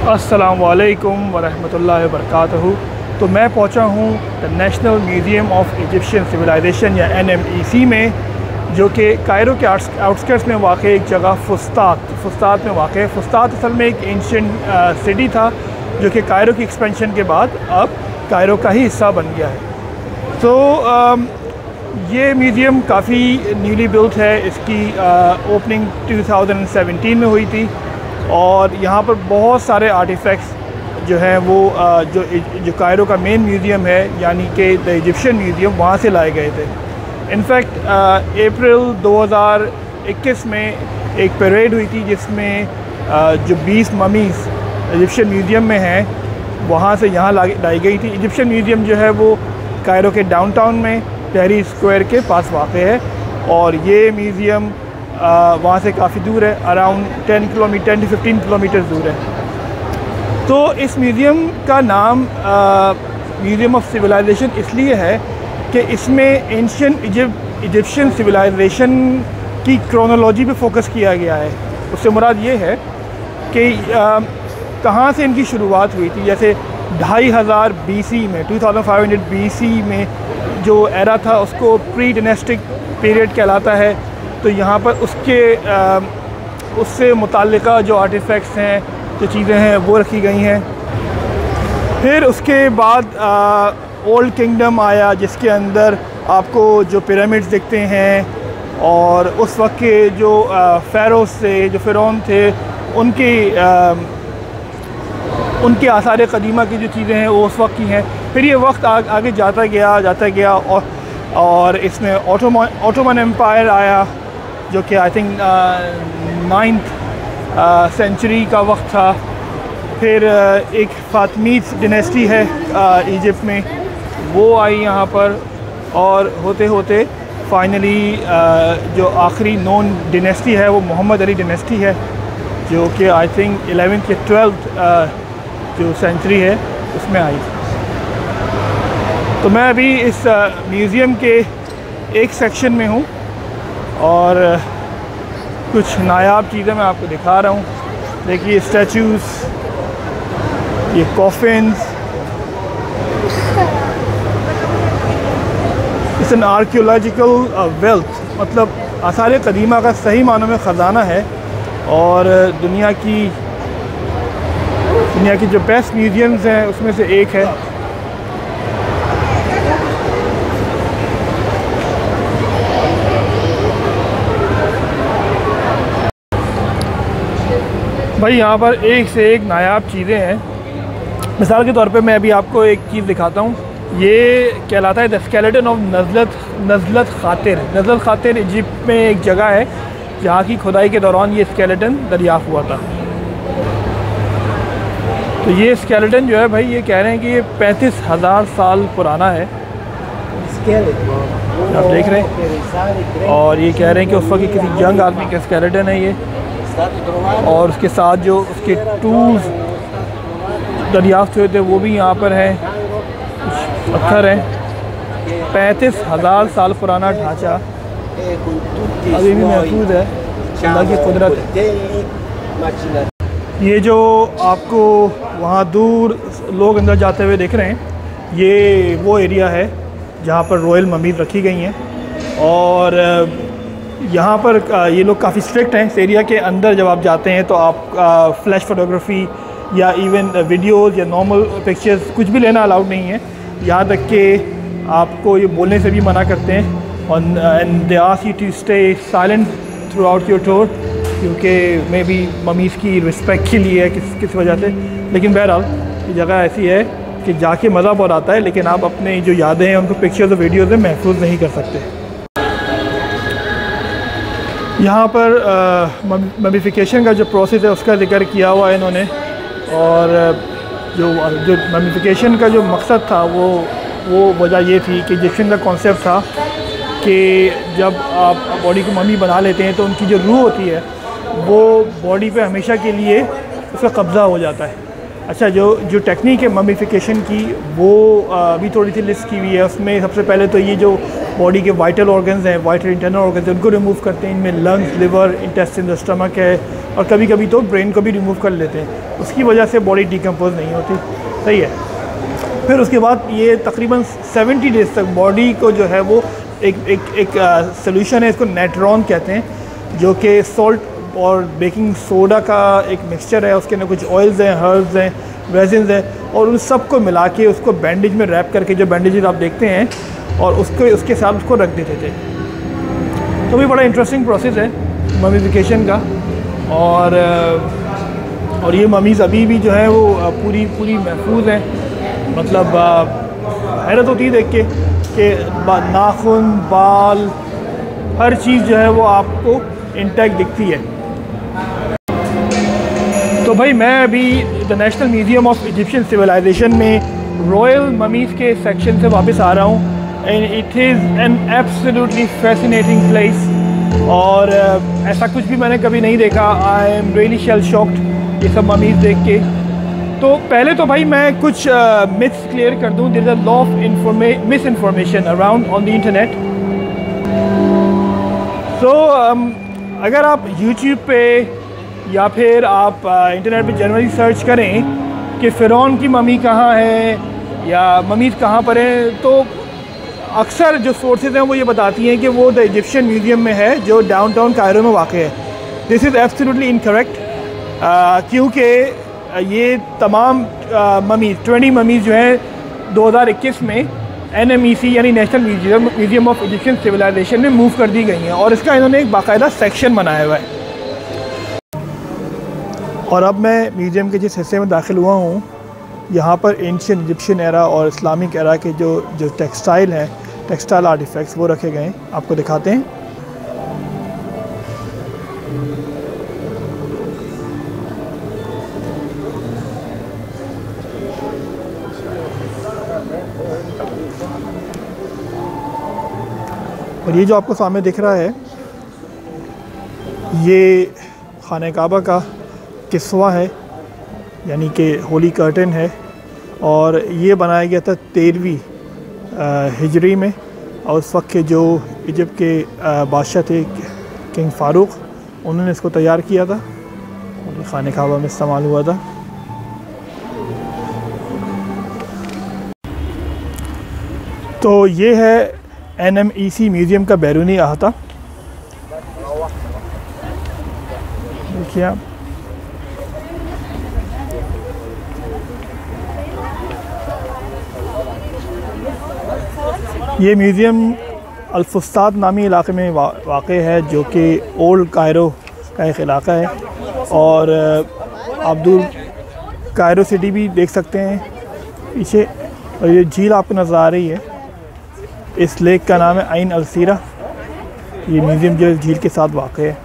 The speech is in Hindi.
अस्सलामुअलैकुम वरहमतुल्लाहि वबरकातुहू। तो मैं पहुंचा हूं the national museum of Egyptian civilisation या NMEC में, जो कि कायरो के आउटस्कर्ट्स में वाक़ एक जगह फुस्तात में वाक़ है। फुस्तात असल में एक एंशिएंट सिटी था जो कि कायरो की एक्सपेंशन के बाद अब कायरो का ही हिस्सा बन गया है। तो ये म्यूज़ियम काफ़ी न्यूली बिल्ट है। इसकी ओपनिंग 2017 में हुई थी और यहाँ पर बहुत सारे आर्टिफैक्ट्स जो हैं वो जो कायरो का मेन म्यूज़ियम है यानी कि द इजिप्शियन म्यूज़ियम, वहाँ से लाए गए थे। इनफैक्ट अप्रैल 2021 में एक परेड हुई थी जिसमें जो 20 ममीज़ इजिप्शियन म्यूज़ियम में हैं वहाँ से यहाँ लाई गई थी। इजिप्शियन म्यूज़ियम जो है वो कायरो के डाउनटाउन में टहरी स्क्वायर के पास वाक़ है और ये म्यूज़ियम वहाँ से काफ़ी दूर है, अराउंड 10 to 15 किलोमीटर दूर है। तो इस म्यूज़ियम का नाम म्यूज़ियम ऑफ सिविलाइजेशन इसलिए है कि इसमें एंशिएंट इजिप्शियन सिविलाइजेशन की क्रोनोलॉजी पे फोकस किया गया है। उससे मुराद ये है कि कहाँ से इनकी शुरुआत हुई थी। जैसे 2500 BC में 2500 BC में जो एरा था उसको प्री डायनेस्टिक पीरियड कहलाता है। तो यहाँ पर उससे मुताल्लिक़ा जो आर्टिफैक्ट्स हैं, जो चीज़ें हैं वो रखी गई हैं। फिर उसके बाद ओल्ड किंगडम आया जिसके अंदर आपको जो पिरामिड्स दिखते हैं और उस वक्त के जो फ़ारोज़ से जो फ़िरौन थे उनके आसार क़दीमा की जो चीज़ें हैं वो उस वक्त की हैं। फिर ये वक्त आगे जाता गया और इसमें ऑटोमन एम्पायर आया जो कि आई थिंक 9th सेंचुरी का वक्त था। फिर एक फातमीद डिनेस्टी है इजिप्ट में, वो आई यहाँ पर और होते होते फाइनली जो आखिरी नॉन डिनेस्टी है वो मोहम्मद अली डिनेस्टी है जो कि आई थिंक 11th या 12th जो सेंचुरी है उसमें आई। तो मैं अभी इस म्यूज़ियम के एक सेक्शन में हूँ और कुछ नायाब चीज़ें मैं आपको दिखा रहा हूँ। देखिए स्टैचूज़, ये coffins, it's an archaeological wealth, मतलब आसार क़दीमा का सही मानों में ख़जाना है और दुनिया की जो बेस्ट म्यूज़ियम्स हैं उसमें से एक है। भाई यहाँ पर एक से एक नायाब चीज़ें हैं। मिसाल के तौर पे मैं अभी आपको एक चीज़ दिखाता हूँ। ये कहलाता है द स्केलेटन ऑफ नज़लत ख़ातिर। नज़लत ख़ातिर इजिप्ट में एक जगह है जहाँ की खुदाई के दौरान ये स्केलेटन दरियाफ़्त हुआ था। तो ये स्केलेटन जो है भाई, ये कह रहे हैं कि ये 35,000 साल पुराना है, आप देख रहे हैं। और ये कह रहे हैं कि उस वक्त किसी यंग आदमी का स्केलेटन है ये, और उसके साथ जो उसके टूल्स दरियाफ्त हुए थे वो भी यहाँ पर हैं, कुछ पत्थर हैं। 35,000 साल पुराना ढांचा अभी भी महफूज है, अल्लाह की कुदरत है। ये जो आपको वहाँ दूर लोग अंदर जाते हुए देख रहे हैं, ये वो एरिया है जहाँ पर रॉयल ममीज़ रखी गई हैं और यहाँ पर ये लोग काफ़ी स्ट्रिक्ट हैं। इस एरिया के अंदर जब आप जाते हैं तो आप फ्लैश फ़ोटोग्राफी या इवन वीडियोज़ या नॉर्मल पिक्चर्स कुछ भी लेना अलाउड नहीं है। यहाँ तक कि आपको ये बोलने से भी मना करते हैं और and they ask you to stay silent throughout your tour, क्योंकि मे बी ममीज़ की रिस्पेक्ट के लिए है किस वजह से। लेकिन बहरहाल ये जगह ऐसी है कि जाके मज़ा बहुत आता है, लेकिन आप अपने जो यादें हैं उनको पिक्चर्स और वीडियोज़ में महफूज नहीं कर सकते। यहाँ पर ममीफिकेशन का जो प्रोसेस है उसका जिक्र किया हुआ है इन्होंने, और जो ममीफिकेशन का जो मकसद था वो वजह ये थी कि इजिप्शियन का कॉन्सेप्ट था कि जब आप बॉडी को ममी बना लेते हैं तो उनकी जो रूह होती है वो बॉडी पे हमेशा के लिए उसका कब्ज़ा हो जाता है। अच्छा, जो टेक्निक है ममीफिकेशन की वो अभी थोड़ी सी लिस्ट की हुई है। उसमें सबसे पहले तो ये जो बॉडी के वाइटल ऑर्गन्स हैं, वाइटल इंटरनल ऑर्गन्स हैं, उनको रिमूव करते हैं। इनमें लंग्स, लिवर, इंटेस्टाइन, स्टमक है, और कभी कभी तो ब्रेन को भी रिमूव कर लेते हैं। उसकी वजह से बॉडी डिकम्पोज नहीं होती। सही है। फिर उसके बाद ये तकरीबन 70 डेज़ तक बॉडी को जो है वो एक सोल्यूशन है, इसको नेट्रॉन कहते हैं, जो कि सॉल्ट और बेकिंग सोडा का एक मिक्सचर है। उसके अंदर कुछ ऑयल्स हैं, हर्ब्स हैं, रेजिन्स हैं, और उन सब को मिला के उसको बैंडेज में रैप करके, जो बैंडेज आप देखते हैं, और उसके साथ उसको रख देते थे। तो भी बड़ा इंटरेस्टिंग प्रोसेस है ममीफिकेशन का। और ये ममीज़ अभी भी जो है वो पूरी महफूज हैं। मतलब हैरत होती है देख के कि नाखून, बाल, हर चीज़ जो है वो आपको इंटैक्ट दिखती है। तो भाई मैं अभी the national museum of Egyptian civilisation में रॉयल ममीज़ के सेक्शन से वापस आ रहा हूँ, and it is an absolutely fascinating place. और ऐसा कुछ भी मैंने कभी नहीं देखा। I am really shell shocked ये सब ममीज़ देख के। तो पहले तो भाई मैं कुछ मिथ्स क्लियर कर दूँ। There is a lot of misinformation around on the internet. So अगर आप यूट्यूब पे या फिर आप इंटरनेट पे जनरली सर्च करें कि फ़िरौन की मम्मी कहाँ है या मम्मीज़ कहाँ पर हैं, तो अक्सर जो सोर्सेज हैं वो ये बताती हैं कि वो द इजिप्शियन म्यूज़ियम में है, जो डाउनटाउन कायरो में वाक़ है। दिस इज़ एब्सोल्युटली इनकरेक्ट, क्योंकि ये तमाम मम्मीज़ 20 मम्मीज़ जो हैं 2021 में NMEC यानी national museum of Egyptian civilisation में मूव कर दी गई हैं, और इसका इन्होंने एक बाकायदा सेक्शन बनाया हुआ है। और अब मैं म्यूज़ियम के जिस हिस्से में दाखिल हुआ हूँ, यहाँ पर एंशियन इजिप्शियन एरा और इस्लामिक एरा के जो टेक्सटाइल हैं, टेक्सटाइल आर्टिफैक्ट्स, वो रखे गए हैं। आपको दिखाते हैं। और ये जो आपको सामने दिख रहा है, ये खाने काबा का किस्वा है, यानी कि होली कर्टन है, और ये बनाया गया था 13वीं हिजरी में। और उस वक्त के जो इजिप्ट के बादशाह थे, किंग फ़ारूक, उन्होंने इसको तैयार किया था और खाने काबा में इस्तेमाल हुआ था। तो ये है NMEC म्यूज़ियम का बैरूनी अहाता। देखिए आप, ये म्यूज़ियम अल-फुस्ताद नामी इलाके में वाक़ है, जो कि ओल्ड कायरो का एक इलाका है। और आप दूर कायरो सिटी भी देख सकते हैं पीछे। और ये झील आपको नज़र आ रही है, इस लेक का नाम है आइन अल-सीरा। ये म्यूज़ियम जो झील के साथ वाक़ है।